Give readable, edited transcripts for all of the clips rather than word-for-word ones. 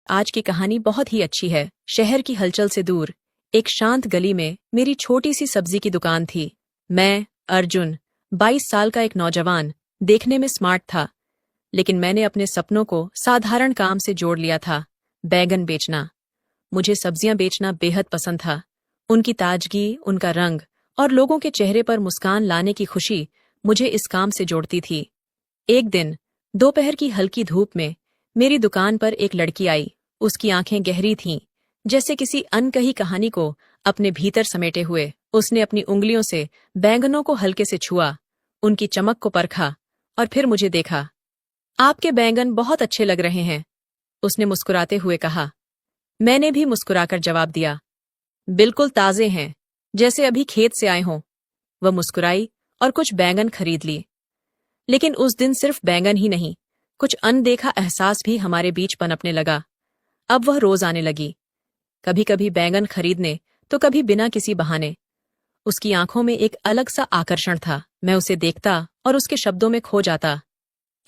आज की कहानी बहुत ही अच्छी है। शहर की हलचल से दूर एक शांत गली में मेरी छोटी सी सब्जी की दुकान थी। मैं, अर्जुन, 22 साल का एक नौजवान, देखने में स्मार्ट था, लेकिन मैंने अपने सपनों को साधारण काम से जोड़ लिया था, बैगन बेचना। मुझे सब्जियां बेचना बेहद पसंद था। उनकी ताजगी, उनका रंग और लोगों के चेहरे पर मुस्कान लाने की खुशी मुझे इस काम से जोड़ती थी। एक दिन दोपहर की हल्की धूप में मेरी दुकान पर एक लड़की आई। उसकी आंखें गहरी थीं, जैसे किसी अनकही कहानी को अपने भीतर समेटे हुए। उसने अपनी उंगलियों से बैंगनों को हल्के से छुआ, उनकी चमक को परखा और फिर मुझे देखा। आपके बैंगन बहुत अच्छे लग रहे हैं, उसने मुस्कुराते हुए कहा। मैंने भी मुस्कुराकर जवाब दिया, बिल्कुल ताजे हैं, जैसे अभी खेत से आए हों। वह मुस्कुराई और कुछ बैंगन खरीद ली। लेकिन उस दिन सिर्फ बैंगन ही नहीं, कुछ अनदेखा एहसास भी हमारे बीच पनपने लगा। अब वह रोज आने लगी, कभी कभी बैंगन खरीदने तो कभी बिना किसी बहाने। उसकी आंखों में एक अलग सा आकर्षण था। मैं उसे देखता और उसके शब्दों में खो जाता।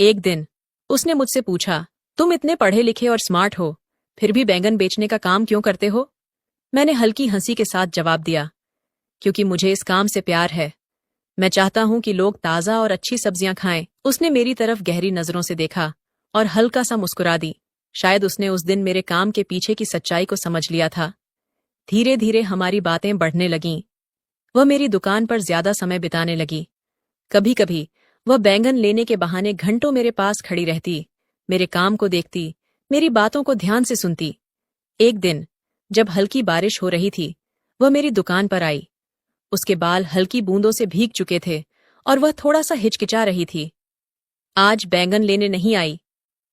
एक दिन उसने मुझसे पूछा, तुम इतने पढ़े लिखे और स्मार्ट हो, फिर भी बैंगन बेचने का काम क्यों करते हो? मैंने हल्की हंसी के साथ जवाब दिया, क्योंकि मुझे इस काम से प्यार है। मैं चाहता हूं कि लोग ताजा और अच्छी सब्जियां खाएं। उसने मेरी तरफ गहरी नजरों से देखा और हल्का सा मुस्कुरा दी। शायद उसने उस दिन मेरे काम के पीछे की सच्चाई को समझ लिया था। धीरे धीरे हमारी बातें बढ़ने लगीं। वह मेरी दुकान पर ज्यादा समय बिताने लगी। कभी कभी वह बैंगन लेने के बहाने घंटों मेरे पास खड़ी रहती, मेरे काम को देखती, मेरी बातों को ध्यान से सुनती। एक दिन जब हल्की बारिश हो रही थी, वह मेरी दुकान पर आई। उसके बाल हल्की बूंदों से भीग चुके थे और वह थोड़ा सा हिचकिचा रही थी। आज बैंगन लेने नहीं आई,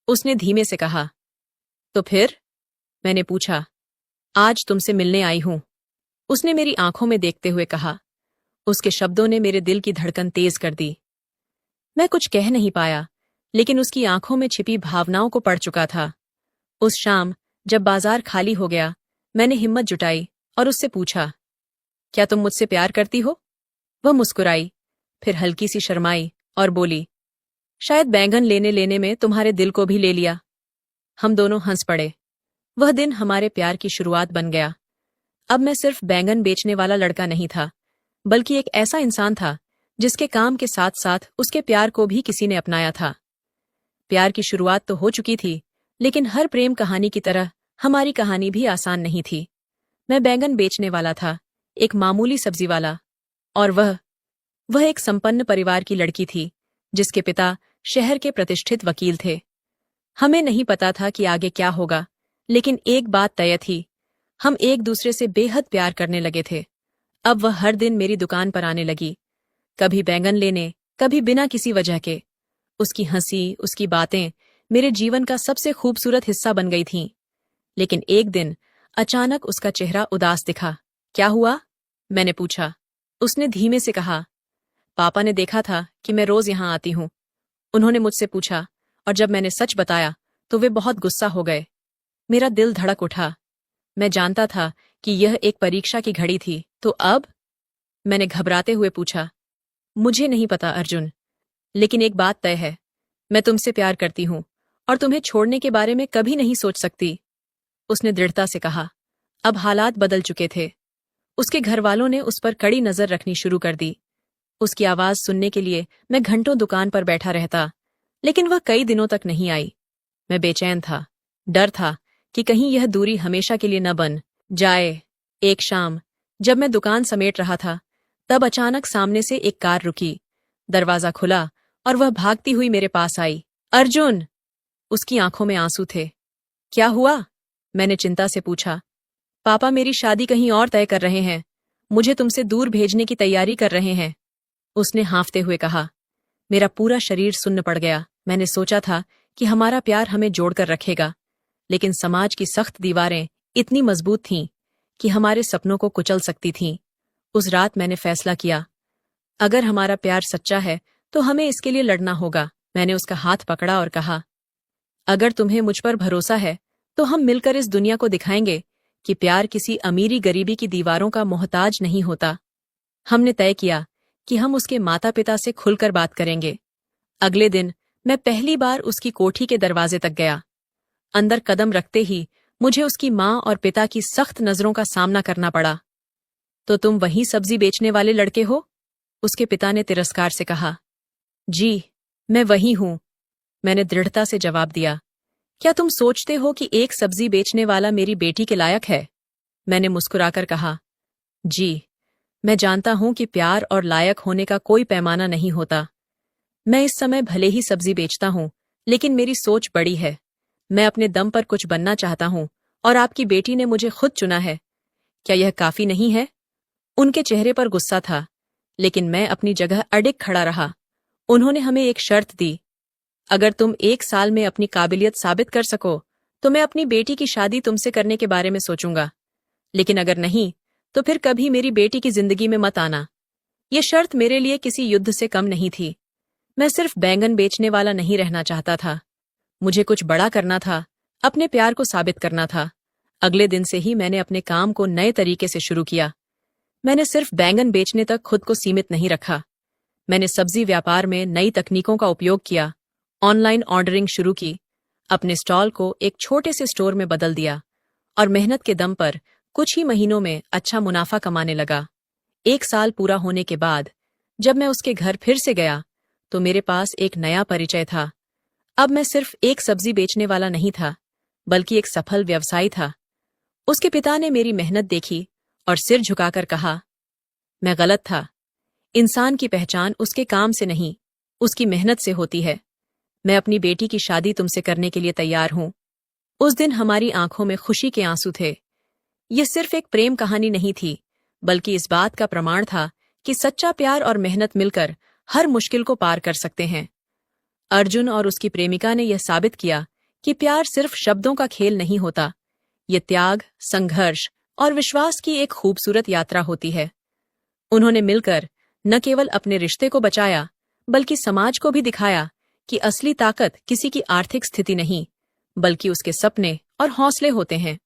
उसने धीमे से कहा। तो फिर? मैंने पूछा। आज तुमसे मिलने आई हूं, उसने मेरी आंखों में देखते हुए कहा। उसके शब्दों ने मेरे दिल की धड़कन तेज कर दी। मैं कुछ कह नहीं पाया, लेकिन उसकी आंखों में छिपी भावनाओं को पढ़ चुका था। उस शाम जब बाजार खाली हो गया, मैंने हिम्मत जुटाई और उससे पूछा, क्या तुम मुझसे प्यार करती हो? वह मुस्कुराई, फिर हल्की सी शर्माई और बोली, शायद बैंगन लेने लेने में तुम्हारे दिल को भी ले लिया। हम दोनों हंस पड़े। वह दिन हमारे प्यार की शुरुआत बन गया। अब मैं सिर्फ बैंगन बेचने वाला लड़का नहीं था, बल्कि एक ऐसा इंसान था जिसके काम के साथ साथ उसके प्यार को भी किसी ने अपनाया था। प्यार की शुरुआत तो हो चुकी थी, लेकिन हर प्रेम कहानी की तरह हमारी कहानी भी आसान नहीं थी। मैं बैंगन बेचने वाला था, एक मामूली सब्जी वाला, और वह एक संपन्न परिवार की लड़की थी, जिसके पिता शहर के प्रतिष्ठित वकील थे। हमें नहीं पता था कि आगे क्या होगा, लेकिन एक बात तय थी, हम एक दूसरे से बेहद प्यार करने लगे थे। अब वह हर दिन मेरी दुकान पर आने लगी, कभी बैंगन लेने, कभी बिना किसी वजह के। उसकी हंसी, उसकी बातें मेरे जीवन का सबसे खूबसूरत हिस्सा बन गई थीं। लेकिन एक दिन अचानक उसका चेहरा उदास दिखा। क्या हुआ? मैंने पूछा। उसने धीमे से कहा, पापा ने देखा था कि मैं रोज यहां आती हूं। उन्होंने मुझसे पूछा, और जब मैंने सच बताया तो वे बहुत गुस्सा हो गए। मेरा दिल धड़क उठा। मैं जानता था कि यह एक परीक्षा की घड़ी थी। तो अब? मैंने घबराते हुए पूछा। मुझे नहीं पता अर्जुन, लेकिन एक बात तय है, मैं तुमसे प्यार करती हूं और तुम्हें छोड़ने के बारे में कभी नहीं सोच सकती, उसने दृढ़ता से कहा। अब हालात बदल चुके थे। उसके घरवालों ने उस पर कड़ी नजर रखनी शुरू कर दी। उसकी आवाज सुनने के लिए मैं घंटों दुकान पर बैठा रहता, लेकिन वह कई दिनों तक नहीं आई। मैं बेचैन था, डर था कि कहीं यह दूरी हमेशा के लिए न बन जाए। एक शाम जब मैं दुकान समेट रहा था, तब अचानक सामने से एक कार रुकी। दरवाजा खुला और वह भागती हुई मेरे पास आई। अर्जुन! उसकी आंखों में आंसू थे। क्या हुआ? मैंने चिंता से पूछा। पापा मेरी शादी कहीं और तय कर रहे हैं, मुझे तुमसे दूर भेजने की तैयारी कर रहे हैं, उसने हाँफते हुए कहा। मेरा पूरा शरीर सुन्न पड़ गया। मैंने सोचा था कि हमारा प्यार हमें जोड़कर रखेगा, लेकिन समाज की सख्त दीवारें इतनी मजबूत थीं कि हमारे सपनों को कुचल सकती थीं। उस रात मैंने फैसला किया, अगर हमारा प्यार सच्चा है तो हमें इसके लिए लड़ना होगा। मैंने उसका हाथ पकड़ा और कहा, अगर तुम्हें मुझ पर भरोसा है तो हम मिलकर इस दुनिया को दिखाएंगे कि प्यार किसी अमीरी गरीबी की दीवारों का मोहताज नहीं होता। हमने तय किया कि हम उसके माता पिता से खुलकर बात करेंगे। अगले दिन मैं पहली बार उसकी कोठी के दरवाजे तक गया। अंदर कदम रखते ही मुझे उसकी माँ और पिता की सख्त नजरों का सामना करना पड़ा। तो तुम वही सब्जी बेचने वाले लड़के हो? उसके पिता ने तिरस्कार से कहा। जी, मैं वही हूं, मैंने दृढ़ता से जवाब दिया। क्या तुम सोचते हो कि एक सब्जी बेचने वाला मेरी बेटी के लायक है? मैंने मुस्कुराकर कहा। जी, मैं जानता हूं कि प्यार और लायक होने का कोई पैमाना नहीं होता। मैं इस समय भले ही सब्जी बेचता हूं, लेकिन मेरी सोच बड़ी है। मैं अपने दम पर कुछ बनना चाहता हूं और आपकी बेटी ने मुझे खुद चुना है। क्या यह काफी नहीं है? उनके चेहरे पर गुस्सा था, लेकिन मैं अपनी जगह अडिग खड़ा रहा। उन्होंने हमें एक शर्त दी। अगर तुम 1 साल में अपनी काबिलियत साबित कर सको, तो मैं अपनी बेटी की शादी तुमसे करने के बारे में सोचूंगा। लेकिन अगर नहीं, तो फिर कभी मेरी बेटी की जिंदगी में मत आना। यह शर्त मेरे लिए किसी युद्ध से कम नहीं थी। मैं सिर्फ बैंगन बेचने वाला नहीं रहना चाहता था। मुझे कुछ बड़ा करना था, अपने प्यार को साबित करना था। अगले दिन से ही मैंने अपने काम को नए तरीके से शुरू किया। मैंने सिर्फ बैंगन बेचने तक खुद को सीमित नहीं रखा। मैंने सब्जी व्यापार में नई तकनीकों का उपयोग किया, ऑनलाइन ऑर्डरिंग शुरू की, अपने स्टॉल को एक छोटे से स्टोर में बदल दिया और मेहनत के दम पर कुछ ही महीनों में अच्छा मुनाफा कमाने लगा। 1 साल पूरा होने के बाद जब मैं उसके घर फिर से गया, तो मेरे पास एक नया परिचय था। अब मैं सिर्फ एक सब्जी बेचने वाला नहीं था, बल्कि एक सफल व्यवसायी था। उसके पिता ने मेरी मेहनत देखी और सिर झुकाकर कहा, मैं गलत था। इंसान की पहचान उसके काम से नहीं, उसकी मेहनत से होती है। मैं अपनी बेटी की शादी तुमसे करने के लिए तैयार हूं। उस दिन हमारी आंखों में खुशी के आंसू थे। यह सिर्फ एक प्रेम कहानी नहीं थी, बल्कि इस बात का प्रमाण था कि सच्चा प्यार और मेहनत मिलकर हर मुश्किल को पार कर सकते हैं। अर्जुन और उसकी प्रेमिका ने यह साबित किया कि प्यार सिर्फ शब्दों का खेल नहीं होता। ये त्याग, संघर्ष और विश्वास की एक खूबसूरत यात्रा होती है। उन्होंने मिलकर न केवल अपने रिश्ते को बचाया, बल्कि समाज को भी दिखाया कि असली ताकत किसी की आर्थिक स्थिति नहीं, बल्कि उसके सपने और हौसले होते हैं।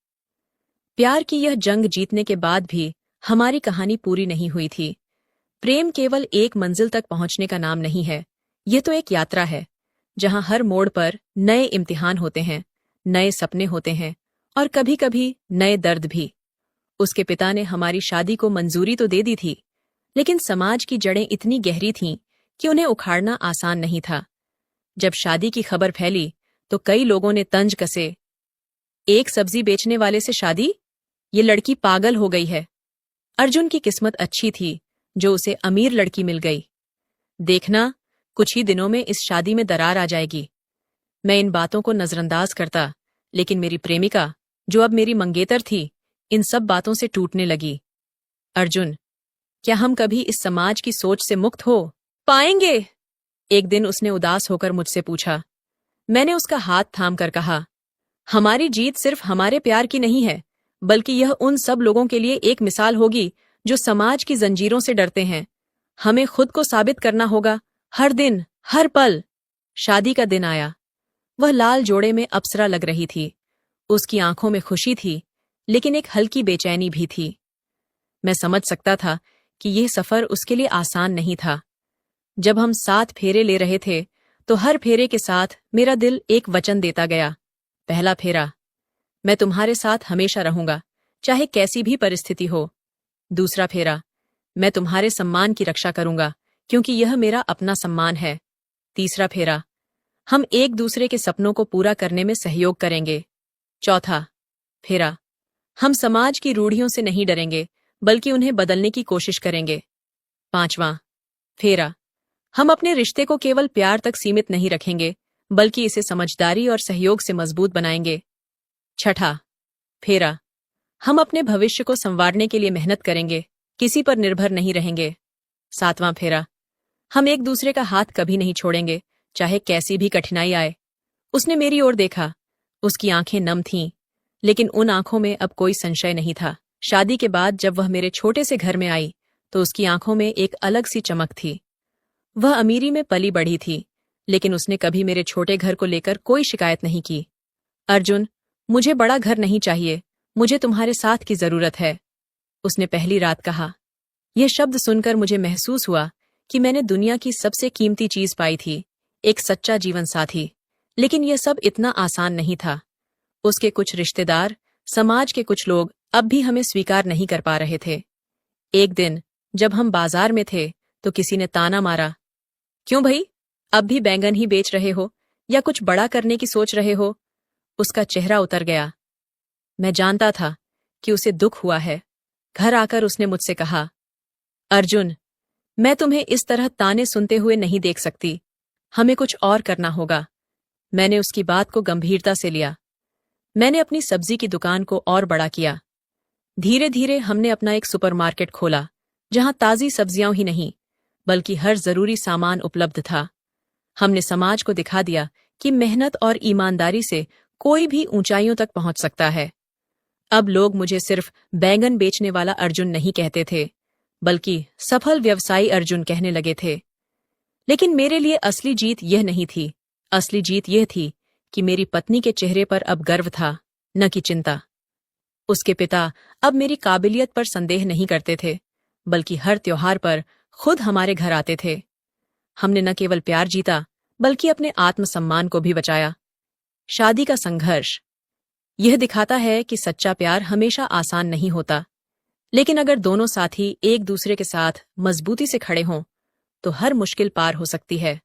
प्यार की यह जंग जीतने के बाद भी हमारी कहानी पूरी नहीं हुई थी। प्रेम केवल एक मंजिल तक पहुंचने का नाम नहीं है, यह तो एक यात्रा है, जहां हर मोड़ पर नए इम्तिहान होते हैं, नए सपने होते हैं और कभी-कभी नए दर्द भी। उसके पिता ने हमारी शादी को मंजूरी तो दे दी थी, लेकिन समाज की जड़ें इतनी गहरी थीं कि उन्हें उखाड़ना आसान नहीं था। जब शादी की खबर फैली, तो कई लोगों ने तंज कसे, एक सब्जी बेचने वाले से शादी? ये लड़की पागल हो गई है। अर्जुन की किस्मत अच्छी थी, जो उसे अमीर लड़की मिल गई। देखना, कुछ ही दिनों में इस शादी में दरार आ जाएगी। मैं इन बातों को नजरअंदाज करता, लेकिन मेरी प्रेमिका, जो अब मेरी मंगेतर थी, इन सब बातों से टूटने लगी। अर्जुन, क्या हम कभी इस समाज की सोच से मुक्त हो पाएंगे? एक दिन उसने उदास होकर मुझसे पूछा। मैंने उसका हाथ थामकर कहा, हमारी जीत सिर्फ हमारे प्यार की नहीं है, बल्कि यह उन सब लोगों के लिए एक मिसाल होगी जो समाज की जंजीरों से डरते हैं। हमें खुद को साबित करना होगा, हर दिन, हर पल। शादी का दिन आया। वह लाल जोड़े में अप्सरा लग रही थी। उसकी आंखों में खुशी थी, लेकिन एक हल्की बेचैनी भी थी। मैं समझ सकता था कि यह सफर उसके लिए आसान नहीं था। जब हम 7 फेरे ले रहे थे, तो हर फेरे के साथ मेरा दिल एक वचन देता गया। पहला फेरा, मैं तुम्हारे साथ हमेशा रहूंगा, चाहे कैसी भी परिस्थिति हो। दूसरा फेरा, मैं तुम्हारे सम्मान की रक्षा करूंगा, क्योंकि यह मेरा अपना सम्मान है। तीसरा फेरा, हम एक दूसरे के सपनों को पूरा करने में सहयोग करेंगे। चौथा फेरा, हम समाज की रूढ़ियों से नहीं डरेंगे, बल्कि उन्हें बदलने की कोशिश करेंगे। पांचवां फेरा, हम अपने रिश्ते को केवल प्यार तक सीमित नहीं रखेंगे, बल्कि इसे समझदारी और सहयोग से मजबूत बनाएंगे। छठा फेरा, हम अपने भविष्य को संवारने के लिए मेहनत करेंगे, किसी पर निर्भर नहीं रहेंगे। सातवां फेरा, हम एक दूसरे का हाथ कभी नहीं छोड़ेंगे, चाहे कैसी भी कठिनाई आए। उसने मेरी ओर देखा। उसकी आंखें नम थीं, लेकिन उन आंखों में अब कोई संशय नहीं था। शादी के बाद जब वह मेरे छोटे से घर में आई, तो उसकी आंखों में एक अलग सी चमक थी। वह अमीरी में पली बढ़ी थी, लेकिन उसने कभी मेरे छोटे घर को लेकर कोई शिकायत नहीं की। अर्जुन, मुझे बड़ा घर नहीं चाहिए, मुझे तुम्हारे साथ की जरूरत है, उसने पहली रात कहा। यह शब्द सुनकर मुझे महसूस हुआ कि मैंने दुनिया की सबसे कीमती चीज पाई थी, एक सच्चा जीवन साथी। लेकिन यह सब इतना आसान नहीं था। उसके कुछ रिश्तेदार, समाज के कुछ लोग अब भी हमें स्वीकार नहीं कर पा रहे थे। एक दिन जब हम बाजार में थे तो किसी ने ताना मारा, क्यों भाई, अब भी बैंगन ही बेच रहे हो या कुछ बड़ा करने की सोच रहे हो? उसका चेहरा उतर गया। मैं जानता था कि उसे दुख हुआ है। घर आकर उसने मुझसे कहा, अर्जुन, मैं तुम्हें इस तरह ताने सुनते हुए नहीं देख सकती, हमें कुछ और करना होगा। मैंने उसकी बात को गंभीरता से लिया। मैंने अपनी सब्जी की दुकान को और बड़ा किया। धीरे धीरे हमने अपना एक सुपरमार्केट खोला, जहां ताजी सब्जियां ही नहीं बल्कि हर जरूरी सामान उपलब्ध था। हमने समाज को दिखा दिया कि मेहनत और ईमानदारी से कोई भी ऊंचाइयों तक पहुंच सकता है। अब लोग मुझे सिर्फ बैंगन बेचने वाला अर्जुन नहीं कहते थे, बल्कि सफल व्यवसायी अर्जुन कहने लगे थे। लेकिन मेरे लिए असली जीत यह नहीं थी। असली जीत यह थी कि मेरी पत्नी के चेहरे पर अब गर्व था, न कि चिंता। उसके पिता अब मेरी काबिलियत पर संदेह नहीं करते थे, बल्कि हर त्योहार पर खुद हमारे घर आते थे। हमने न केवल प्यार जीता, बल्कि अपने आत्मसम्मान को भी बचाया। शादी का संघर्ष यह दिखाता है कि सच्चा प्यार हमेशा आसान नहीं होता, लेकिन अगर दोनों साथी एक दूसरे के साथ मजबूती से खड़े हों, तो हर मुश्किल पार हो सकती है।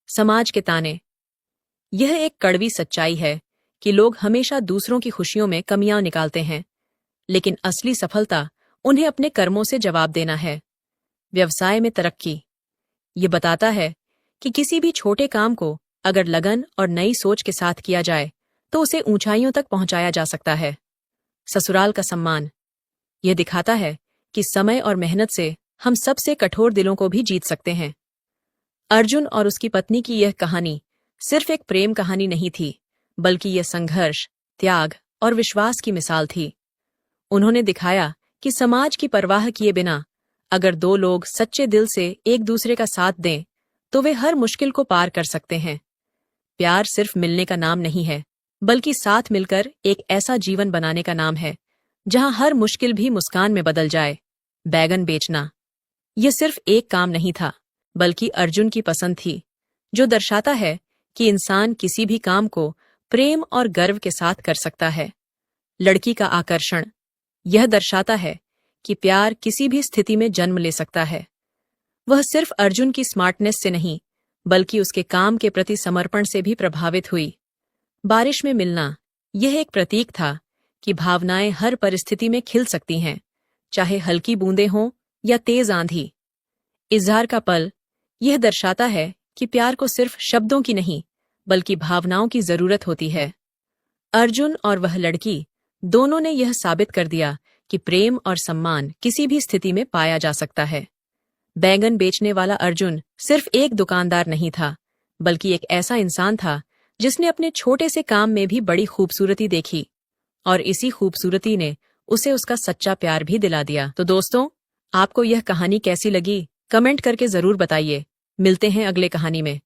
समाज के ताने यह एक कड़वी सच्चाई है कि लोग हमेशा दूसरों की खुशियों में कमियां निकालते हैं, लेकिन असली सफलता उन्हें अपने कर्मों से जवाब देना है। व्यवसाय में तरक्की ये बताता है कि किसी भी छोटे काम को अगर लगन और नई सोच के साथ किया जाए तो उसे ऊंचाइयों तक पहुंचाया जा सकता है। ससुराल का सम्मान यह दिखाता है कि समय और मेहनत से हम सबसे कठोर दिलों को भी जीत सकते हैं। अर्जुन और उसकी पत्नी की यह कहानी सिर्फ एक प्रेम कहानी नहीं थी, बल्कि यह संघर्ष, त्याग और विश्वास की मिसाल थी। उन्होंने दिखाया कि समाज की परवाह किए बिना अगर दो लोग सच्चे दिल से एक दूसरे का साथ दें, तो वे हर मुश्किल को पार कर सकते हैं। प्यार सिर्फ मिलने का नाम नहीं है, बल्कि साथ मिलकर एक ऐसा जीवन बनाने का नाम है जहां हर मुश्किल भी मुस्कान में बदल जाए। बैगन बेचना यह सिर्फ एक काम नहीं था, बल्कि अर्जुन की पसंद थी, जो दर्शाता है कि इंसान किसी भी काम को प्रेम और गर्व के साथ कर सकता है। लड़की का आकर्षण यह दर्शाता है कि प्यार किसी भी स्थिति में जन्म ले सकता है। वह सिर्फ अर्जुन की स्मार्टनेस से नहीं, बल्कि उसके काम के प्रति समर्पण से भी प्रभावित हुई। बारिश में मिलना यह एक प्रतीक था कि भावनाएं हर परिस्थिति में खिल सकती हैं, चाहे हल्की बूंदें हों या तेज आंधी। इजहार का पल यह दर्शाता है कि प्यार को सिर्फ शब्दों की नहीं, बल्कि भावनाओं की जरूरत होती है। अर्जुन और वह लड़की दोनों ने यह साबित कर दिया कि प्रेम और सम्मान किसी भी स्थिति में पाया जा सकता है। बैंगन बेचने वाला अर्जुन सिर्फ एक दुकानदार नहीं था, बल्कि एक ऐसा इंसान था जिसने अपने छोटे से काम में भी बड़ी खूबसूरती देखी, और इसी खूबसूरती ने उसे उसका सच्चा प्यार भी दिला दिया। तो दोस्तों, आपको यह कहानी कैसी लगी? कमेंट करके जरूर बताइए। मिलते हैं अगले कहानी में।